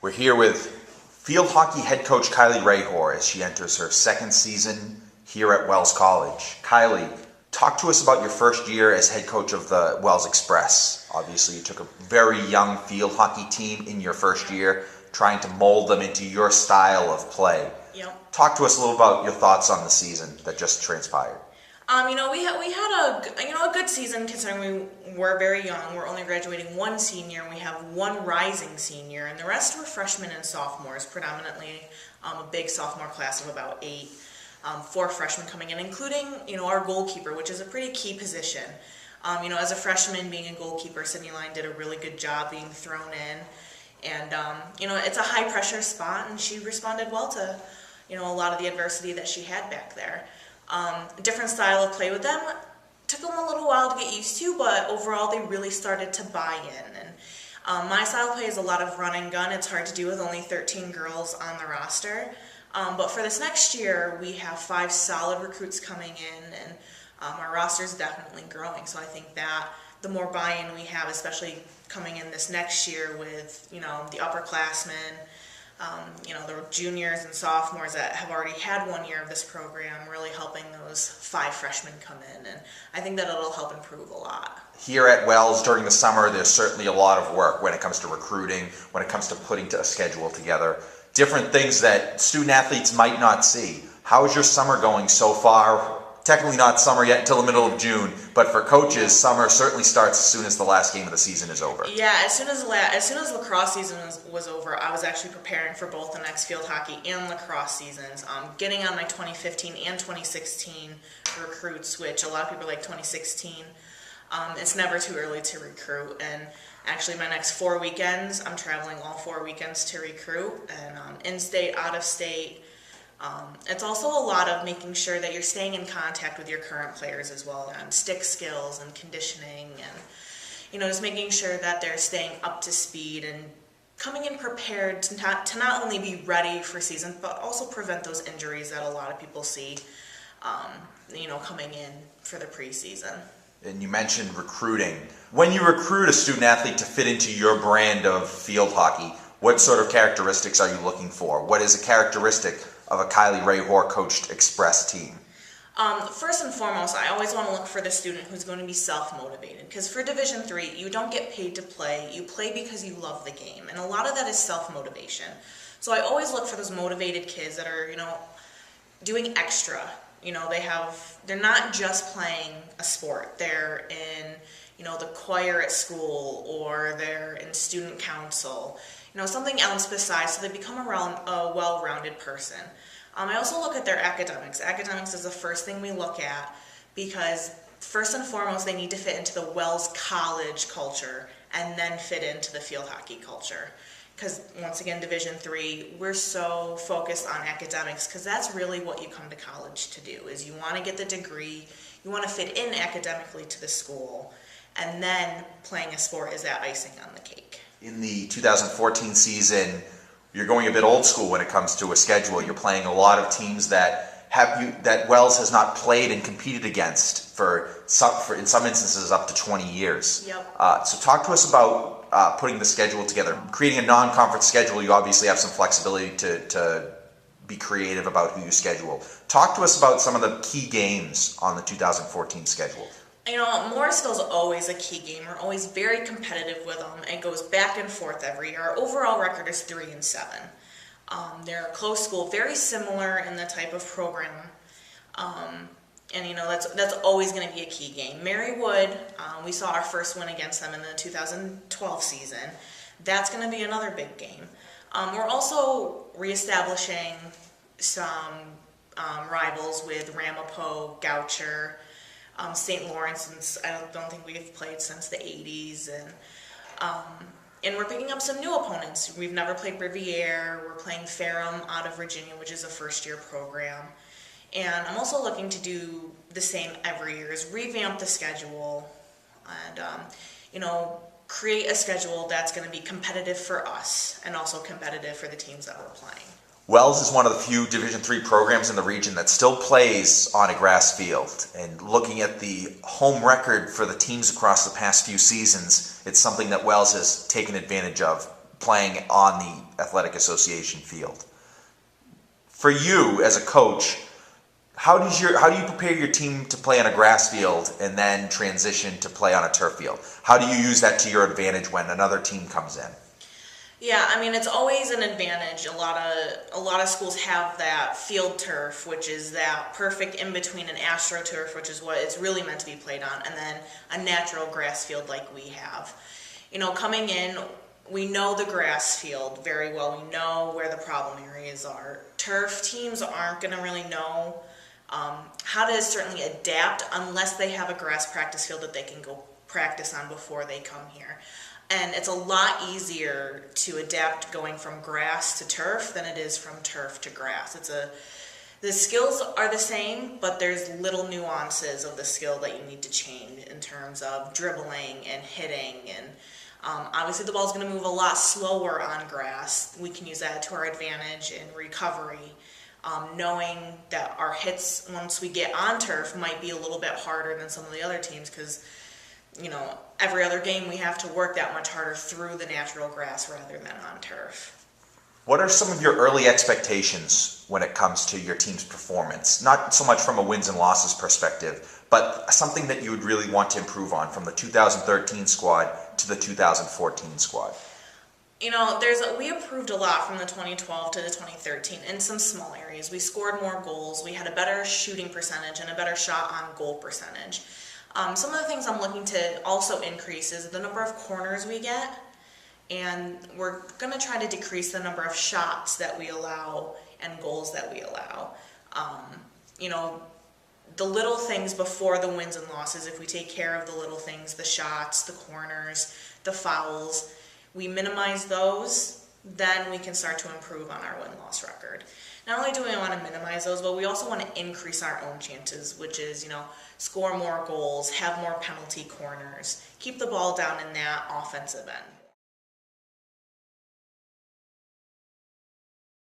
We're here with field hockey head coach Kylie Hrehor as she enters her second season here at Wells College. Kylie, talk to us about your first year as head coach of the Wells Express. Obviously, you took a very young field hockey team in your first year, trying to mold them into your style of play. Yep. Talk to us a little about your thoughts on the season that just transpired. We had a good season considering we were very young. We're only graduating one senior, and we have one rising senior, and the rest were freshmen and sophomores, predominantly a big sophomore class of about 8, 4 freshmen coming in, including our goalkeeper, which is a pretty key position. As a freshman being a goalkeeper, Sydney Line did a really good job being thrown in, and it's a high pressure spot, and she responded well to a lot of the adversity that she had back there. Different style of play with them. Took them a little while to get used to, but overall they really started to buy in. And my style of play is a lot of run and gun. It's hard to do with only 13 girls on the roster. But for this next year, we have 5 solid recruits coming in, and our roster is definitely growing. So I think that the more buy-in we have, especially coming in this next year with the upperclassmen, the juniors and sophomores that have already had 1 year of this program, really helping those 5 freshmen come in, and I think that it'll help improve a lot. Here at Wells during the summer, there's certainly a lot of work when it comes to recruiting, when it comes to putting a schedule together, different things that student athletes might not see. How is your summer going so far? Technically not summer yet until the middle of June, but for coaches, summer certainly starts as soon as the last game of the season is over. Yeah, as soon as lacrosse season was over, I was actually preparing for both the next field hockey and lacrosse seasons. Getting on my 2015 and 2016 recruits, which a lot of people like 2016. It's never too early to recruit, and actually my next 4 weekends, I'm traveling all 4 weekends to recruit, and in-state, out-of-state. It's also a lot of making sure that you're staying in contact with your current players as well on stick skills and conditioning, and just making sure that they're staying up to speed and coming in prepared to not only be ready for season, but also prevent those injuries that a lot of people see coming in for the preseason. And you mentioned recruiting. When you recruit a student athlete to fit into your brand of field hockey, what sort of characteristics are you looking for? What is a characteristic of a Kylie Hrehor coached Express team? First and foremost, I always want to look for the student who's going to be self-motivated, because for Division III, you don't get paid to play. You play because you love the game, and a lot of that is self-motivation. So I always look for those motivated kids that are, doing extra. They're not just playing a sport. They're in, the choir at school, or they're in student council. Something else besides, so they become a well-rounded person. I also look at their academics. Academics is the first thing we look at, because first and foremost, they need to fit into the Wells College culture and then fit into the field hockey culture. Because once again, Division III, we're so focused on academics, because that's really what you come to college to do, is you want to get the degree, you want to fit in academically to the school, and then playing a sport is that icing on the cake. In the 2014 season, you're going a bit old school when it comes to a schedule. You're playing a lot of teams that Wells has not played and competed against for in some instances up to 20 years. Yep. So talk to us about putting the schedule together. Creating a non-conference schedule, you obviously have some flexibility to be creative about who you schedule. Talk to us about some of the key games on the 2014 schedule. Morrisville's always a key game. We're always very competitive with them. It goes back and forth every year. Our overall record is 3-7. They're a close school, very similar in the type of program. That's always going to be a key game. Marywood, we saw our first win against them in the 2012 season. That's going to be another big game. We're also reestablishing some rivals with Ramapo, Goucher, St. Lawrence, since I don't think we've played since the 80s, and we're picking up some new opponents. We've never played Riviere. We're playing Ferrum out of Virginia, which is a first-year program. And I'm also looking to do the same every year, is revamp the schedule and, create a schedule that's going to be competitive for us and also competitive for the teams that we're playing. Wells is one of the few Division III programs in the region that still plays on a grass field. And looking at the home record for the teams across the past few seasons, it's something that Wells has taken advantage of playing on the athletic association field. For you as a coach, how do you prepare your team to play on a grass field and then transition to play on a turf field? How do you use that to your advantage when another team comes in? Yeah, I mean, it's always an advantage. A lot of schools have that FieldTurf, which is that perfect in between an AstroTurf, which is what it's really meant to be played on, and then a natural grass field like we have. You know, coming in, we know the grass field very well. We know where the problem areas are. Turf teams aren't going to really know how to certainly adapt unless they have a grass practice field that they can go practice on before they come here. And it's a lot easier to adapt going from grass to turf than it is from turf to grass. The skills are the same, but there's little nuances of the skill that you need to change in terms of dribbling and hitting. And obviously the ball's going to move a lot slower on grass. We can use that to our advantage in recovery. Knowing that our hits once we get on turf might be a little bit harder than some of the other teams because, you know, every other game we have to work that much harder through the natural grass rather than on turf. What are some of your early expectations when it comes to your team's performance? Not so much from a wins and losses perspective, but something that you would really want to improve on from the 2013 squad to the 2014 squad. You know, we improved a lot from the 2012 to the 2013 in some small areas. We scored more goals, we had a better shooting percentage and a better shot on goal percentage. Some of the things I'm looking to also increase is the number of corners we get, and we're going to try to decrease the number of shots that we allow and goals that we allow. You know, the little things before the wins and losses, if we take care of the little things, the shots, the corners, the fouls, we minimize those, then we can start to improve on our win-loss record. Not only do we want to minimize those, but we also want to increase our own chances, which is, you know, score more goals, have more penalty corners, keep the ball down in that offensive end.